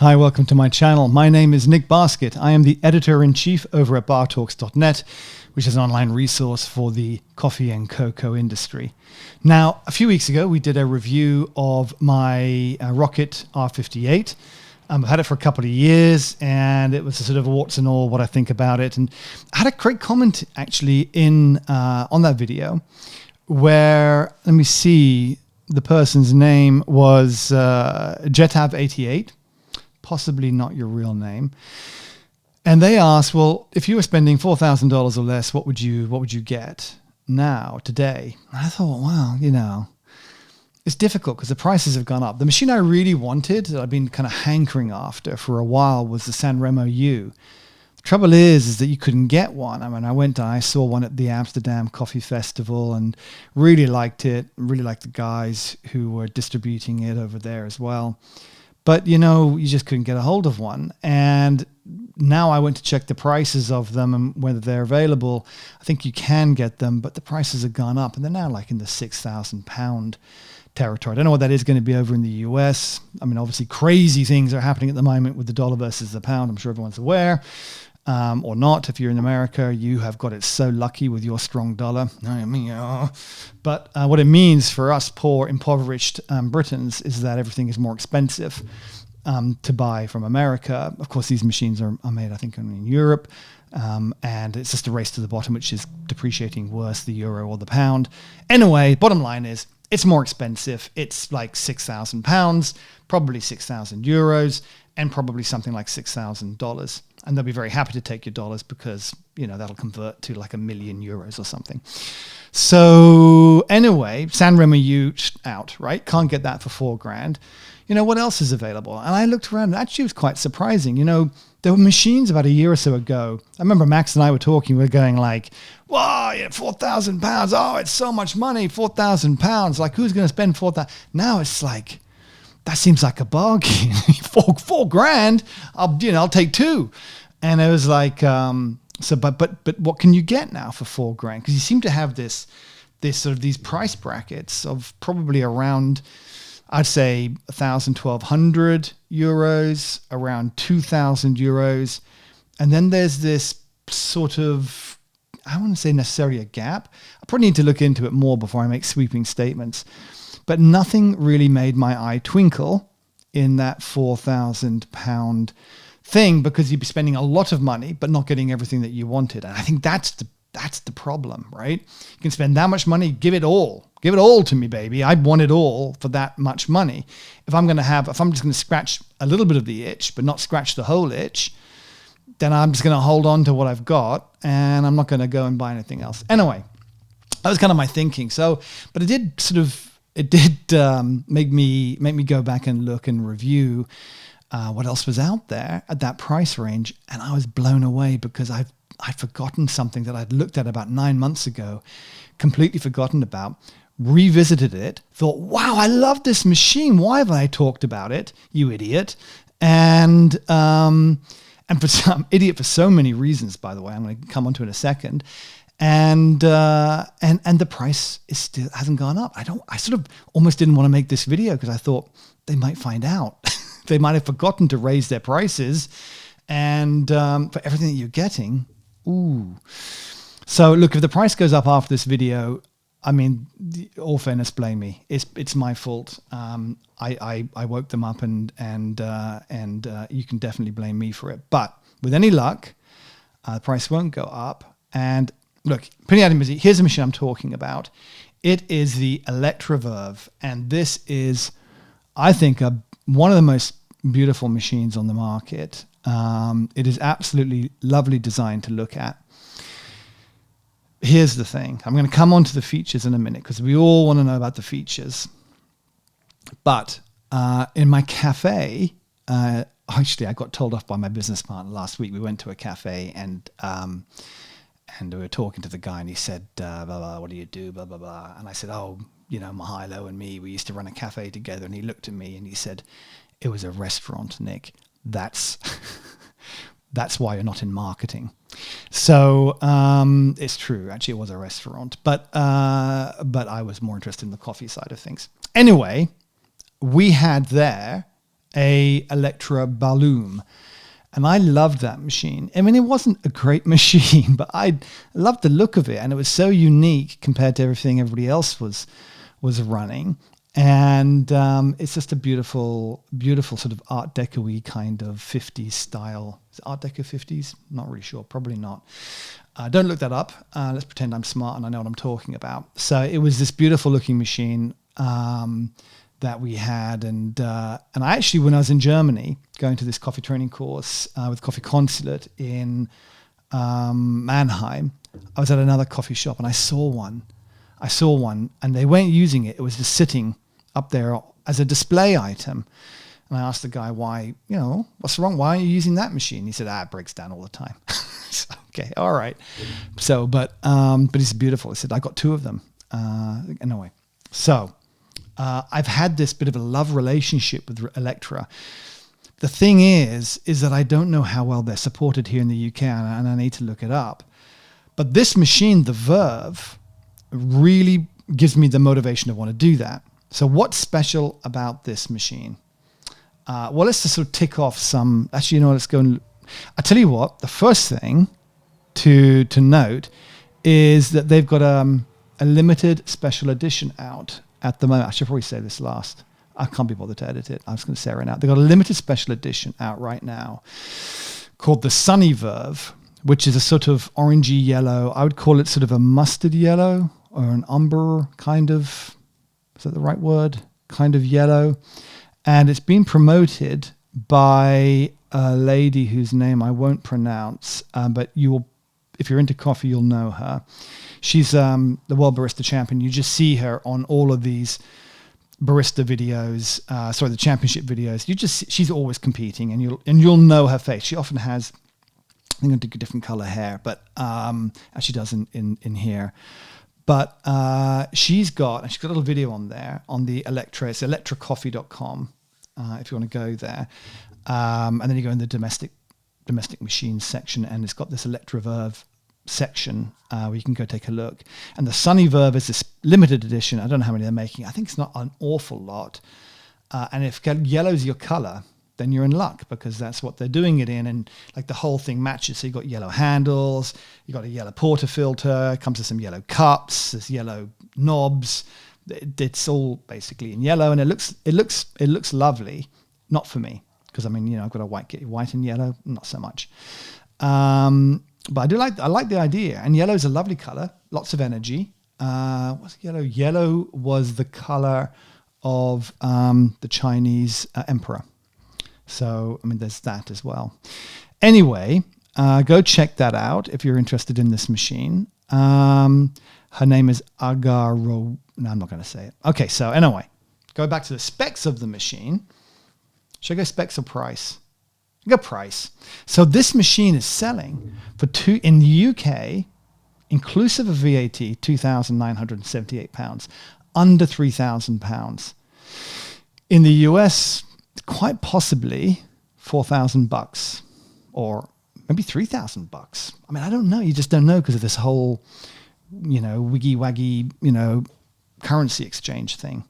Hi, welcome to my channel. My name is Nick Basket. I am the editor-in-chief over at bartalks.net, which is an online resource for the coffee and cocoa industry. Now, a few weeks ago, we did a review of my Rocket R58. I've had it for a couple of years, and it was a sort of warts and all what I think about it. And I had a great comment actually on that video where, let me see, the person's name was Jetav88. Possibly not your real name. And they asked, well, if you were spending $4,000 or less, what would you get now, today? And I thought, wow, it's difficult because the prices have gone up. The machine I really wanted, that I've been kind of hankering after for a while, was the Sanremo U. The trouble is that you couldn't get one. I mean, I saw one at the Amsterdam Coffee Festival and really liked it, really liked the guys who were distributing it over there as well. But, you just couldn't get a hold of one. And now I went to check the prices of them and whether they're available. I think you can get them, but the prices have gone up, and they're now like in the £6,000 territory. I don't know what that is going to be over in the US. I mean, obviously crazy things are happening at the moment with the dollar versus the pound. I'm sure everyone's aware. Or not. If you're in America, you have got it so lucky with your strong dollar. But what it means for us poor, impoverished Britons is that everything is more expensive to buy from America. Of course, these machines are made, I think, only in Europe. And it's just a race to the bottom, which is depreciating worse, the euro or the pound. Anyway, bottom line is it's more expensive. It's like £6,000, probably 6,000 euros, and probably something like $6,000. And they'll be very happy to take your dollars because, that'll convert to like €1 million or something. So anyway, Sanremo U out, right? Can't get that for $4,000. What else is available? And I looked around, and actually it was quite surprising. There were machines about a year or so ago. I remember Max and I were talking, we were going like, wow, £4,000. Oh, it's so much money, £4,000. Like, who's going to spend $4,000? Now it's like, that seems like a bargain. $4,000, I'll take two. And it was like, but what can you get now for $4,000? Because you seem to have this sort of these price brackets of probably around, I'd say 1,000, 1,200 euros, around 2,000 euros. And then there's this sort of, I wouldn't say necessarily a gap. I probably need to look into it more before I make sweeping statements. But nothing really made my eye twinkle in that £4,000 thing, because you'd be spending a lot of money but not getting everything that you wanted. And I think that's the problem, right? You can spend that much money, give it all to me, baby. I'd want it all for that much money. If I'm just going to scratch a little bit of the itch but not scratch the whole itch, then I'm just going to hold on to what I've got and I'm not going to go and buy anything else. Anyway, that was kind of my thinking. So, but it did make me go back and look and review what else was out there at that price range. And I was blown away because I'd forgotten something that I'd looked at about 9 months ago, completely forgotten about, revisited it, thought, wow, I love this machine. Why haven't I talked about it, you idiot? And for some idiot, for so many reasons, by the way, I'm going to come onto it in a second. And the price still hasn't gone up. I sort of almost didn't want to make this video because I thought they might find out. They might have forgotten to raise their prices, and for everything that you're getting, ooh. So look, if the price goes up after this video, I mean, all fairness, blame me. It's my fault. I woke them up, and you can definitely blame me for it. But with any luck, the price won't go up. And look, here's the machine I'm talking about. It is the Electra Verve, and this is, I think, one of the most beautiful machines on the market. It is absolutely lovely design to look at. Here's the thing. I'm going to come on to the features in a minute because we all want to know about the features. But in my cafe, actually, I got told off by my business partner last week. We went to a cafe and we were talking to the guy, and he said, blah, blah, what do you do, blah, blah, blah. And I said, Mahilo and me, we used to run a cafe together. And he looked at me and he said, it was a restaurant, Nick. That's why you're not in marketing. So it's true. Actually, it was a restaurant. But I was more interested in the coffee side of things. Anyway, we had there a Electra Balloon. And I loved that machine. I mean, it wasn't a great machine, but I loved the look of it. And it was so unique compared to everything everybody else was running. And it's just a beautiful, beautiful sort of Art Deco-y kind of 50s style. Is it Art Deco 50s? Not really sure. Probably not. Don't look that up. Let's pretend I'm smart and I know what I'm talking about. So it was this beautiful looking machine that we had. And I actually, when I was in Germany, going to this coffee training course with Coffee Consulate in Mannheim, I was at another coffee shop and I saw one and they weren't using it. It was just sitting up there as a display item. And I asked the guy, why, what's wrong? Why are you using that machine? He said, it breaks down all the time. So, okay, all right. So, but it's beautiful. He said, I got 2 of them. Anyway, so I've had this bit of a love relationship with Electra. The thing is that I don't know how well they're supported here in the UK, and I need to look it up. But this machine, the Verve, really gives me the motivation to want to do that. So what's special about this machine? Well, let's just sort of tick off some. Actually, let's go and. I tell you what. The first thing to note is that they've got a limited special edition out at the moment. I should probably say this last. I can't be bothered to edit it. I'm just going to say it right now. They've got a limited special edition out right now called the Sunny Verve, which is a sort of orangey yellow. I would call it sort of a mustard yellow or an umber kind of. Is that the right word? Kind of yellow. And it's been promoted by a lady whose name I won't pronounce, but if you're into coffee, you'll know her. She's the World Barista Champion. You just see her on all of these barista videos, the championship videos. She's always competing, and you'll know her face. She often has, I think, a different color hair, but as she does in here. But she's got a little video on there on the Electra. It's electracoffee.com if you want to go there. And then you go in the domestic machines section, and it's got this Electra Verve section where you can go take a look. And the Sunny Verve is this limited edition. I don't know how many they're making. I think it's not an awful lot. And if yellow's your color, then you're in luck, because that's what they're doing it in. And like the whole thing matches. So you've got yellow handles, you've got a yellow porter-filter, it comes with some yellow cups, there's yellow knobs. It's all basically in yellow, and it looks lovely. Not for me, because I've got a white and yellow, not so much. But I like the idea. And yellow is a lovely color, lots of energy. What's yellow? Yellow was the color of the Chinese emperor. So, there's that as well. Anyway, go check that out if you're interested in this machine. Her name is Agaro. No, I'm not going to say it. Okay, so anyway, go back to the specs of the machine. Should I go specs or price? Go price. So this machine is selling for in the UK, inclusive of VAT, £2,978, under £3,000. In the US, quite possibly $4,000 or maybe $3,000. I don't know. You just don't know because of this whole, wiggy waggy, currency exchange thing.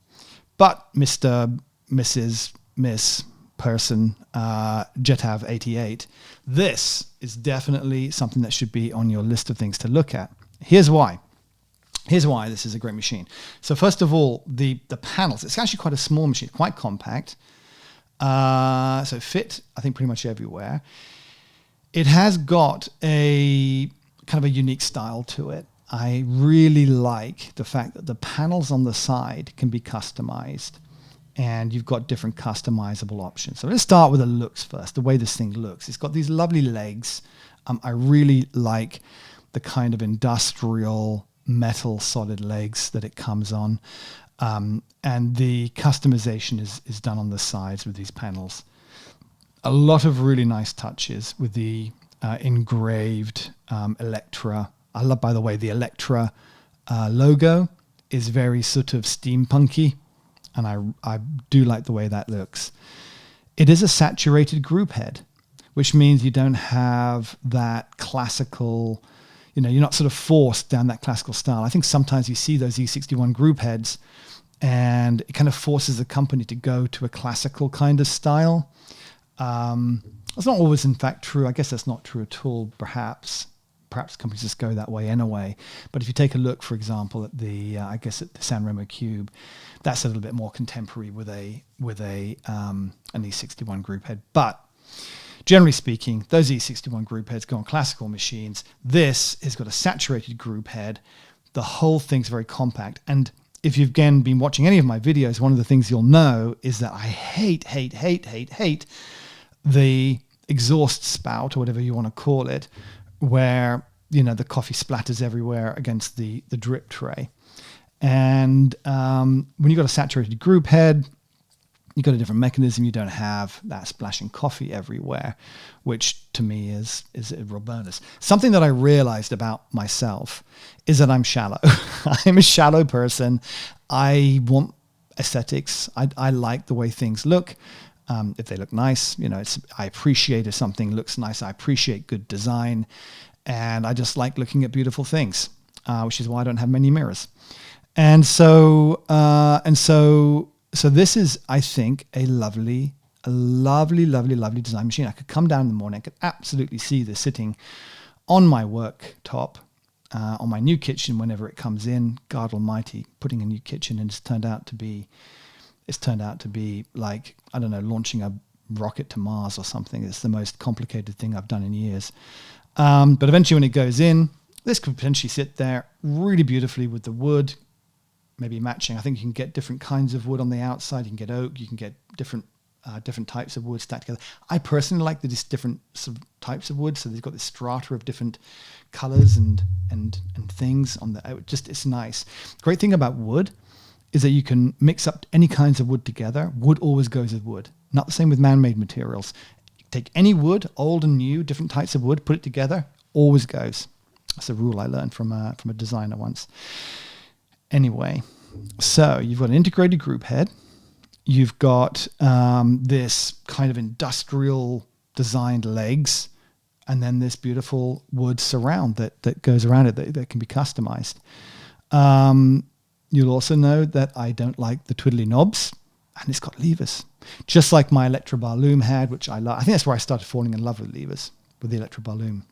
But Mr., Mrs., Miss person, Jetav 88, this is definitely something that should be on your list of things to look at. Here's why. Here's why this is a great machine. So first of all, the panels. It's actually quite a small machine, quite compact. So fit, I think, pretty much everywhere. It has got a kind of a unique style to it. I really like the fact that the panels on the side can be customized, and you've got different customizable options. So let's start with the looks first, the way this thing looks. It's got these lovely legs. I really like the kind of industrial metal solid legs that it comes on. And the customization is done on the sides with these panels. A lot of really nice touches with the engraved Electra. I love, by the way, the Electra logo is very sort of steampunky, and I do like the way that looks. It is a saturated group head, which means you don't have that classical, you're not sort of forced down that classical style. I think sometimes you see those E61 group heads and it kind of forces the company to go to a classical kind of style. It's not always, in fact, true. I guess that's not true at all, perhaps. Perhaps companies just go that way anyway. But if you take a look, for example, at the San Remo Cube, that's a little bit more contemporary with an E61 group head. But generally speaking, those E61 group heads go on classical machines. This has got a saturated group head. The whole thing's very compact. And if you've again been watching any of my videos, one of the things you'll know is that I hate the exhaust spout, or whatever you want to call it, where the coffee splatters everywhere against the drip tray. And when you've got a saturated group head, you've got a different mechanism. You don't have that splashing coffee everywhere, which to me is a real bonus. Something that I realized about myself is that I'm shallow. I'm a shallow person. I want aesthetics. I like the way things look. If they look nice, I appreciate if something looks nice. I appreciate good design, and I just like looking at beautiful things, which is why I don't have many mirrors. And so this is, I think, a lovely design machine. I could come down in the morning, I could absolutely see this sitting on my worktop, on my new kitchen whenever it comes in. God almighty, putting a new kitchen in, it's turned out to be like, I don't know, launching a rocket to Mars or something. It's the most complicated thing I've done in years. But eventually when it goes in, this could potentially sit there really beautifully with the wood, maybe matching. I think you can get different kinds of wood on the outside. You can get oak, you can get different types of wood stacked together. I personally like these different sort of types of wood. So they've got this strata of different colors and things on the, it's nice. Great thing about wood is that you can mix up any kinds of wood together. Wood always goes with wood. Not the same with man-made materials. Take any wood, old and new, different types of wood, put it together, always goes. That's a rule I learned from a designer once. Anyway, so you've got an integrated group head. You've got this kind of industrial designed legs, and then this beautiful wood surround that goes around it that can be customized. You'll also know that I don't like the twiddly knobs, and it's got levers. Just like my Electra bar loom had, which I love. I think that's where I started falling in love with levers, with the Electra bar loom.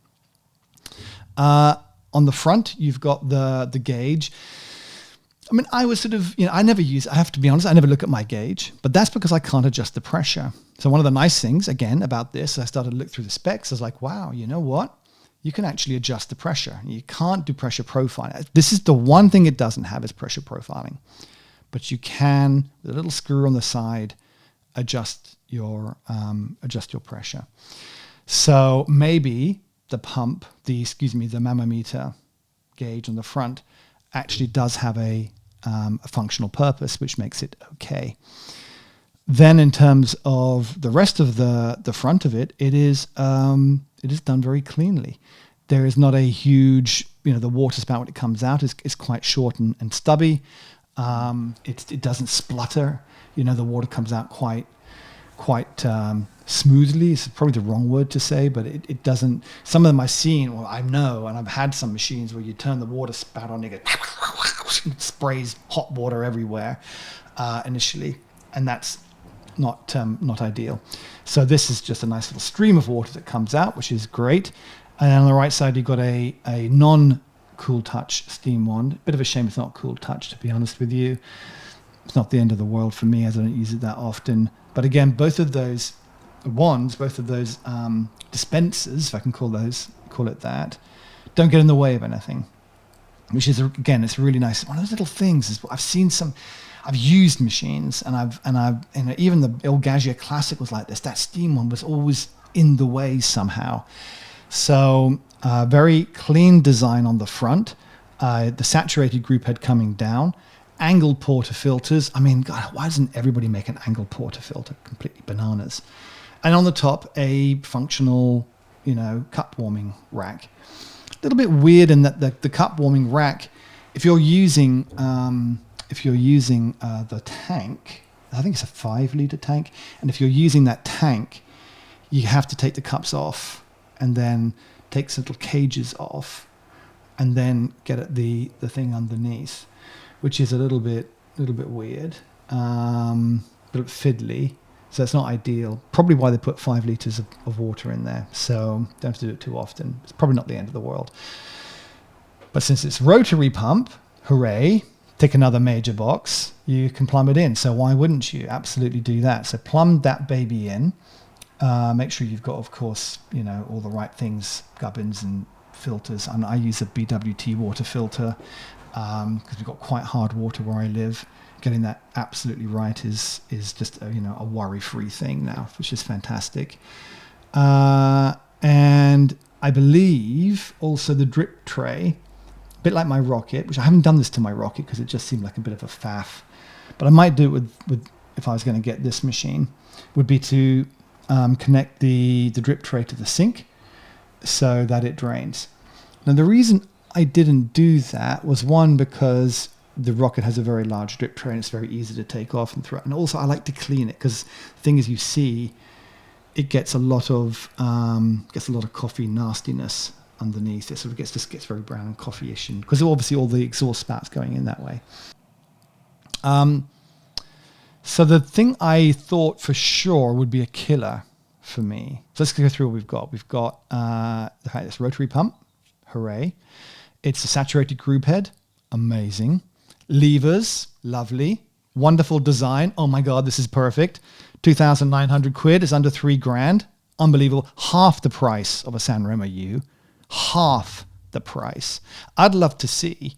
On the front, you've got the gauge. I mean, I was sort of, I have to be honest, I never look at my gauge, but that's because I can't adjust the pressure. So one of the nice things, again, about this, I started to look through the specs. I was like, wow, you know what? You can actually adjust the pressure. You can't do pressure profiling. This is the one thing it doesn't have, is pressure profiling. But you can, with a little screw on the side, adjust your pressure. So maybe the pump, the mammometer gauge on the front actually does have a functional purpose, which makes it okay. Then in terms of the rest of the front of it, it is done very cleanly. There is not a huge, the water spout when it comes out is quite short and stubby. It doesn't splutter. The water comes out quite smoothly. It's probably the wrong word to say, but it doesn't. Some of them I've seen, or I know, and I've had some machines where you turn the water spout on, it sprays hot water everywhere initially, and that's not ideal. So this is just a nice little stream of water that comes out, which is great. And on the right side, you've got a non-cool touch steam wand. Bit of a shame it's not cool touch, to be honest with you. It's not the end of the world for me, as I don't use it that often. But again, both of those wands, both of those dispensers, if I can call it that, don't get in the way of anything. Which is, again, it's really nice. One of those little things is I've used machines, and I've even the Il Gaggia Classic was like this. That steam one was always in the way somehow. So very clean design on the front. The saturated group head coming down. Angled portafilters. I mean, God, why doesn't everybody make an angled portafilter? Completely bananas. And on the top, a functional, cup warming rack. A little bit weird in that the cup warming rack, if you're using the tank, I think it's a 5-liter tank, and if you're using that tank, you have to take the cups off and then take some little cages off and then get at the thing underneath, which is a little bit weird, a bit fiddly. So it's not ideal. Probably why they put 5 litres of water in there. So don't have to do it too often. It's probably not the end of the world. But since it's rotary pump, hooray, tick another major box, you can plumb it in. So why wouldn't you? Absolutely do that. So plumb that baby in. Make sure you've got, of course, all the right things, gubbins and filters. And I use a BWT water filter because we've got quite hard water where I live. Getting that absolutely right is just a worry-free thing now, which is fantastic. And I believe also the drip tray, a bit like my rocket, which I haven't done this to my rocket because it just seemed like a bit of a faff, but I might do it with if I was going to get this machine, would be to connect the drip tray to the sink so that it drains. Now the reason I didn't do that was, one, because the rocket has a very large drip tray and it's very easy to take off and throw. And also I like to clean it because the thing is, you see, it gets a lot of coffee nastiness underneath. It sort of just gets very brown and coffee-ish, and because obviously all the exhaust spouts going in that way. So the thing I thought for sure would be a killer for me. So let's go through what we've got. We've got this rotary pump, hooray. It's a saturated group head, amazing. Levers, lovely. Wonderful design. Oh my God, this is perfect. 2,900 quid is under $3,000. Unbelievable. Half the price of a San Remo U. Half the price. I'd love to see.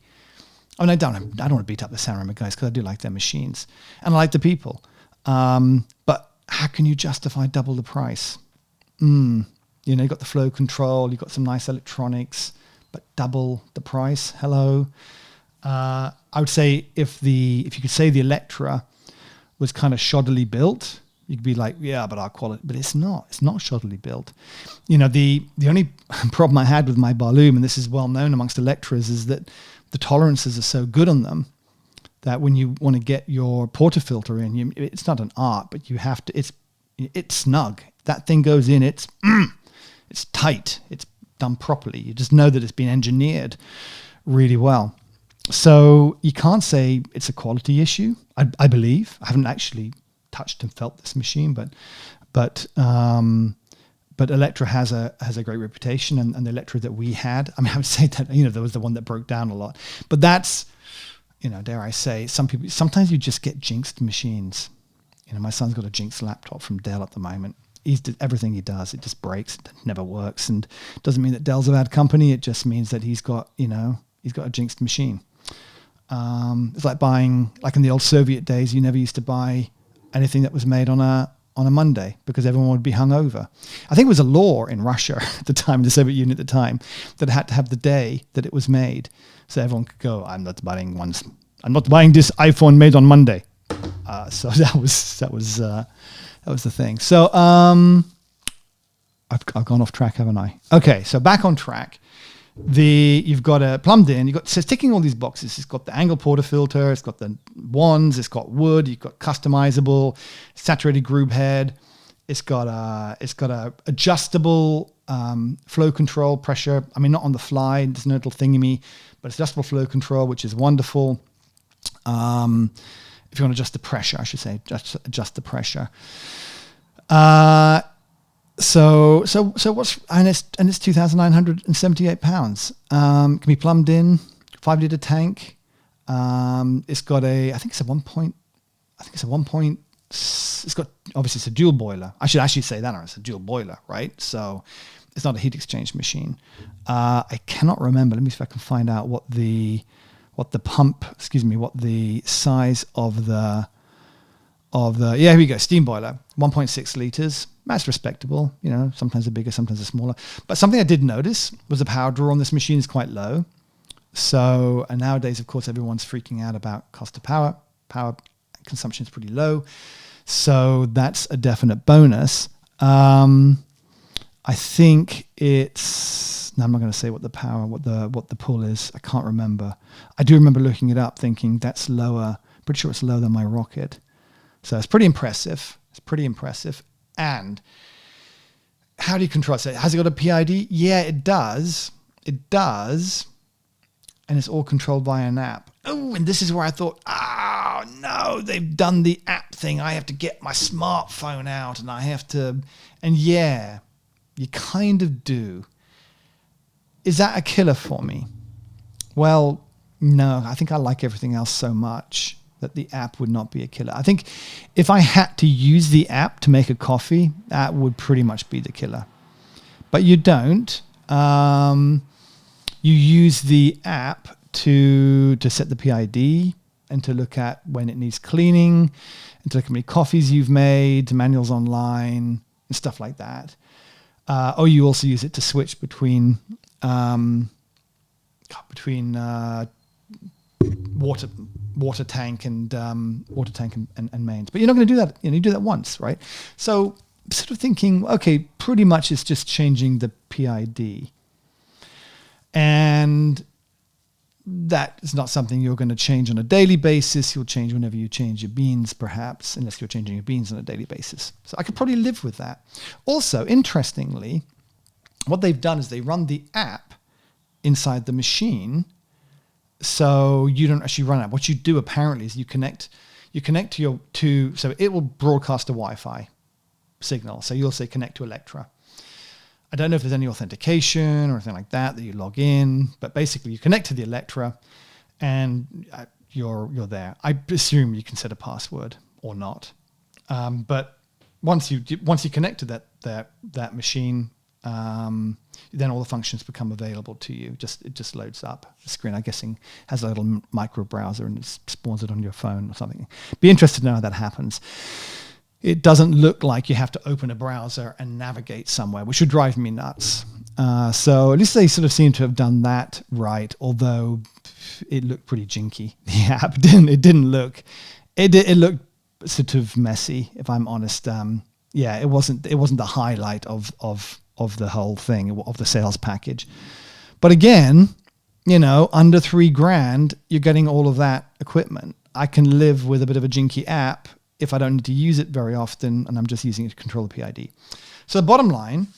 I mean, I don't want to beat up the San Remo guys because I do like their machines and I like the people. But how can you justify double the price? You got the flow control, you've got some nice electronics, but double the price. Hello. I would say if you could say the Electra was kind of shoddily built, you could be like, yeah, but our quality, but it's not shoddily built. The only problem I had with my Barloom, and this is well known amongst Electras, is that the tolerances are so good on them that when you want to get your portafilter in, it's not an art, but you have to, it's snug. That thing goes in, it's tight. It's done properly. You just know that it's been engineered really well. So you can't say it's a quality issue. I believe. I haven't actually touched and felt this machine, but Electra has a great reputation, and the Electra that we had, I mean, I would say that there was the one that broke down a lot, but that's dare I say, sometimes you just get jinxed machines. My son's got a jinxed laptop from Dell at the moment. Everything he does, it just breaks. It never works, and it doesn't mean that Dell's a bad company. It just means that he's got a jinxed machine. It's like buying, like in the old Soviet days, you never used to buy anything that was made on a Monday because everyone would be hungover. I think it was a law in Russia at the time, the Soviet Union at the time, that it had to have the day that it was made, so everyone could go, I'm not buying this iPhone made on Monday. So that was the thing. So I've gone off track, haven't I? Okay, so back on track. You've got a plumbed in. So it's ticking all these boxes. It's got the angle portafilter. It's got the wands. It's got wood. You've got customizable, saturated group head. It's got a adjustable flow control pressure. I mean, not on the fly. There's no little thingy, but it's adjustable flow control, which is wonderful. If you want to adjust the pressure, I should say, just adjust the pressure. So what's, and it's £2,978. Can be plumbed in, 5 litre tank. It's got it's got, obviously it's a dual boiler. I should actually say that, or it's a dual boiler, right? So it's not a heat exchange machine. I cannot remember. Let me see if I can find out what the size of the, here we go, steam boiler, 1.6 litres. That's respectable. Sometimes they're bigger, sometimes they're smaller. But something I did notice was the power draw on this machine is quite low. So, and nowadays, of course, everyone's freaking out about cost of power. Power consumption is pretty low. So that's a definite bonus. I think it's, now I'm not going to say what the power, what the pull is. I can't remember. I do remember looking it up thinking that's lower. Pretty sure it's lower than my rocket. So it's pretty impressive. And how do you control it? So has it got a PID? Yeah, it does. And it's all controlled by an app. Oh, and this is where I thought, oh, they've done the app thing. I have to get my smartphone out and I have to, and yeah, you kind of do. Is that a killer for me? Well, no, I think I like everything else so much that the app would not be a killer. I think if I had to use the app to make a coffee, that would pretty much be the killer. But you don't. You use the app to set the PID and to look at when it needs cleaning and to look at how many coffees you've made, manuals online and stuff like that. Or you also use it to switch between water tank and mains. But you're not going to do that. You do that once, right? So sort of thinking, okay, pretty much it's just changing the PID. And that is not something you're going to change on a daily basis. You'll change whenever you change your beans, perhaps, unless you're changing your beans on a daily basis. So I could probably live with that. Also, interestingly, what they've done is they run the app inside the machine, so you don't actually run it. What you do apparently is you connect so it will broadcast a Wi-Fi signal. So you'll say connect to Electra. I don't know if there's any authentication or anything like that you log in, but basically you connect to the Electra and you're there. I assume you can set a password or not. But once you connect to that machine, then all the functions become available to you. It just loads up. The screen, I'm guessing, has a little micro browser and it spawns it on your phone or something. Be interested to know how that happens. It doesn't look like you have to open a browser and navigate somewhere, which would drive me nuts. So at least they sort of seem to have done that right, although it looked pretty jinky. The app didn't look. It looked sort of messy, if I'm honest. It wasn't the highlight of the whole thing, of the sales package. But again, under $3,000, you're getting all of that equipment. I can live with a bit of a jinky app if I don't need to use it very often, and I'm just using it to control the PID. So the bottom line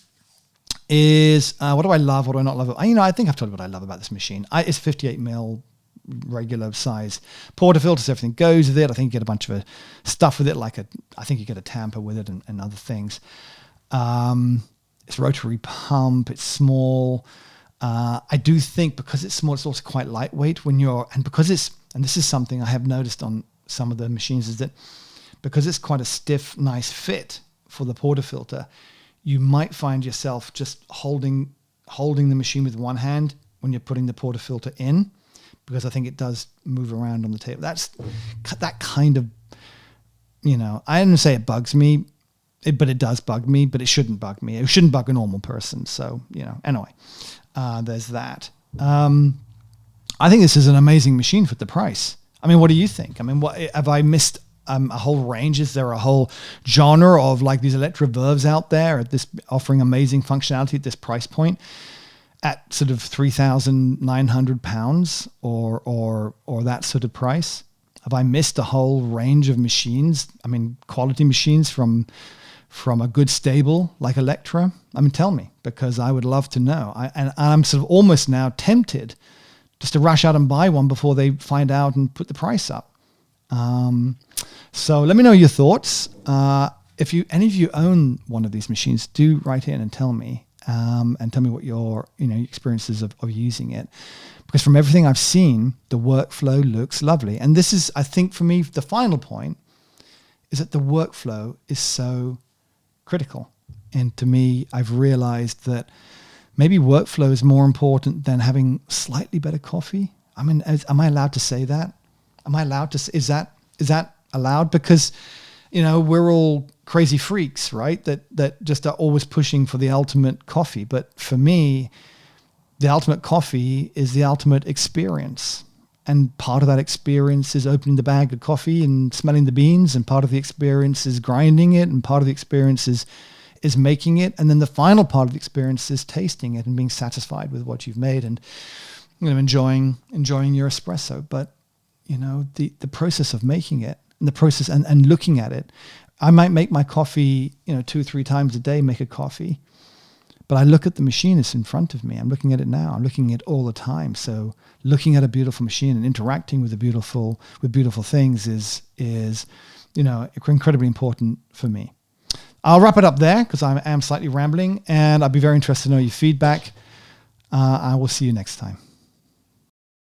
is, what do I love? What do I not love? I think I've told you what I love about this machine. It's 58 mil regular size portafilters. Everything goes with it. I think you get a bunch of stuff with it, I think you get a tamper with it and other things. It's rotary pump. It's small. I do think because it's small, it's also quite lightweight and this is something I have noticed on some of the machines, is that because it's quite a stiff, nice fit for the portafilter, you might find yourself just holding the machine with one hand when you're putting the portafilter in, because I think it does move around on the table. That kind of, I didn't say it bugs me, but it does bug me, but it shouldn't bug me. It shouldn't bug a normal person. So, anyway, there's that. I think this is an amazing machine for the price. I mean, what do you think? I mean, what have I missed? A whole range? Is there a whole genre of these Electra Verves out there at this offering amazing functionality at this price point at sort of £3,900 or that sort of price? Have I missed a whole range of machines? I mean, quality machines from a good stable like Electra? I mean, tell me, because I would love to know. I'm sort of almost now tempted just to rush out and buy one before they find out and put the price up. So let me know your thoughts. If any of you own one of these machines, do write in and tell me what your experiences of using it. Because from everything I've seen, the workflow looks lovely. And this is, I think, for me, the final point is that the workflow is so critical. And to me, I've realized that maybe workflow is more important than having slightly better coffee. I mean, am I allowed to say that? Am I allowed to say, is that allowed? Because, we're all crazy freaks, right? That just are always pushing for the ultimate coffee. But for me, the ultimate coffee is the ultimate experience. And part of that experience is opening the bag of coffee and smelling the beans. And part of the experience is grinding it. And part of the experience is making it. And then the final part of the experience is tasting it and being satisfied with what you've made and enjoying your espresso. But the process of making it and the process and looking at it, I might make my coffee 2 or 3 times a day, make a coffee, But I look at the machine that's in front of me. I'm looking at it now. I'm looking at it all the time. So looking at a beautiful machine and interacting with beautiful things is incredibly important for me. I'll wrap it up there because I am slightly rambling, and I'd be very interested to know your feedback. I will see you next time.